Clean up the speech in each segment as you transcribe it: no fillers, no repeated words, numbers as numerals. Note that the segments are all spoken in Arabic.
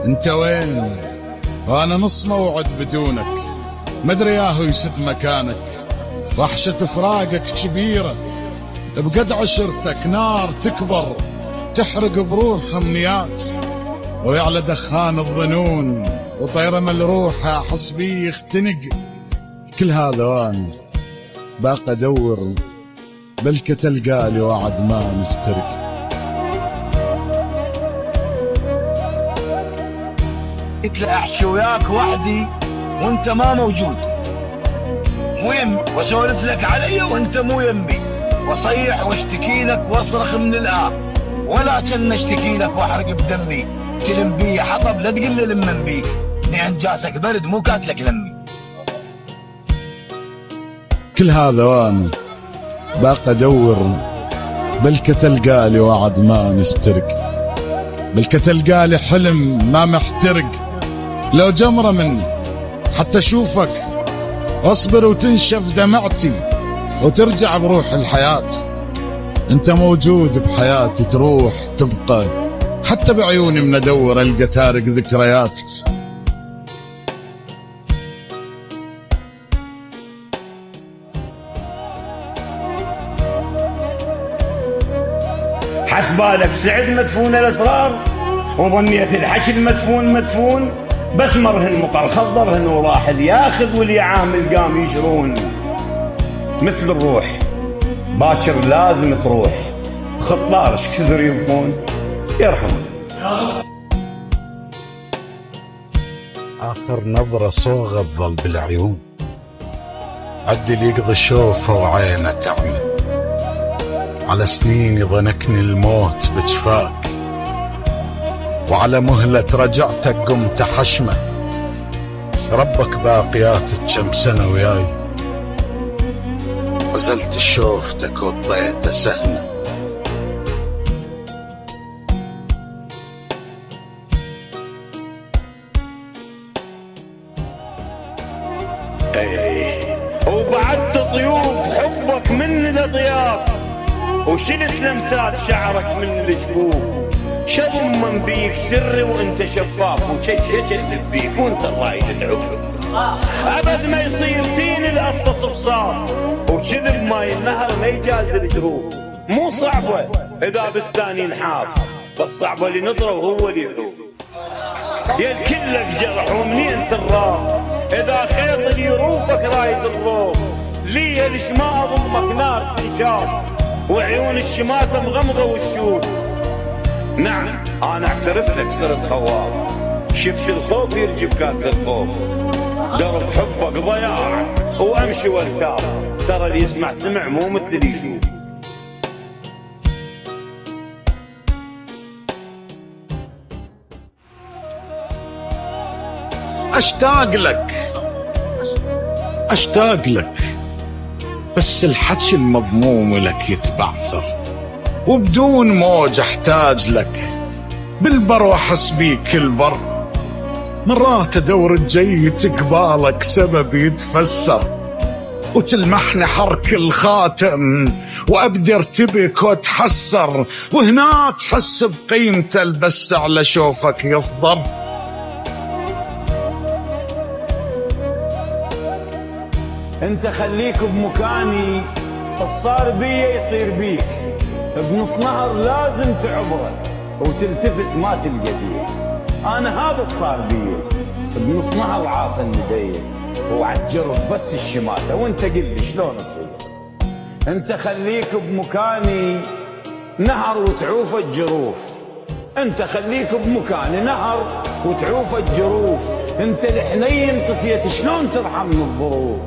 انت وين؟ وانا نص موعد بدونك، مدري ياهو يسد مكانك، وحشة فراقك كبيرة، بقد عشرتك نار تكبر تحرق بروح امنيات، ويعلى دخان الظنون وطير من روحه احس بيه يختنق. كل هذا وانا باقي ادور بلكة تلقالي وعد ما نفترق. قلت له احكي وياك وحدي وانت ما موجود، مو يمي واسولف لك علي وانت مو يمي، واصيح واشتكي لك واصرخ من الآب، ولا كن اشتكي لك واحرق بدمي، تلم بي حطب لا تقل لي لمن بيك، لان جاسك برد مو كاتلك لمي. كل هذا وانا باقي ادور بلكة تلقالي وعد ما نفترق، بلكة تلقالي حلم ما محترق، لو جمرة مني حتى اشوفك اصبر وتنشف دمعتي وترجع بروح الحياة. انت موجود بحياتي تروح تبقى، حتى بعيوني من ادور القى تارك ذكريات. حسبالك سعد مدفون الاسرار، وظنيت الحكي المدفون مدفون، بس مرهن مطر خضرهن وراح الياخذ واليعامل قام يجرون. مثل الروح باكر لازم تروح، خطارش كثر يبقون يرحم. آخر نظرة صوغة تظل بالعيون، عد اللي يقضي شوفه وعينه تعمى، على سنيني ظنكني الموت بجفاك، وعلى مهلة رجعتك قمت حشمة، ربك باقياتك كم سنة وياي، غزلت شوفتك وطيت سهنة. وبعدت طيوف حبك من الاطياف، وشلت لمسات شعرك من الجبوب، شضم بيك سري وانت شفاف، وشجت بيك وانت الرايد تعوف، ابد ما يصير تين الاصل صفصاف، وكذب ماي النهر ما يجاز الجروف. مو صعبه اذا بستاني نحاف، بس صعبه اللي نطره وهو اللي يحوف. يا كلك جرح ومنين تراف، اذا خيط اللي يروفك رايد الروف، ليه ليش ما اضمك نار تنشاف، وعيون الشماتة مغمضة والشوف. نعم انا اعترف لك صرت خواف، شفت الخوف يرجف كانت الخوف، درب حبك ضياع وامشي وارتاح، ترى اللي يسمع سمع مو مثل اللي يشوف. اشتاق لك اشتاق لك، بس الحكي المضموم لك يتبعثر، وبدون موج احتاج لك، بالبر واحس بيك البر، مرات ادور جيت قبالك سبب يتفسر، وتلمحني حرك الخاتم وابدي ارتبك واتحسر، وهنا تحس بقيمته البس على شوفك يصدر. انت خليك بمكاني، الصار بي يصير بيك، بنص نهر لازم تعبره وتلتفت ما تلقى بيه. انا هذا الصار بي، بنص نهر عاف النديه وعالجرف بس الشماته، وانت قل لي شلون اصير. انت خليك بمكاني نهر وتعوف الجروف، انت خليك بمكاني نهر وتعوف الجروف، انت الحنين طفيت شلون ترحم من الظروف.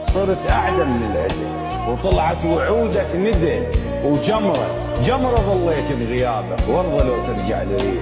صرت اعدى من العدل وطلعت وعودك ندى وجمره، جمره ظليت بغيابك وارضى لو ترجع لي.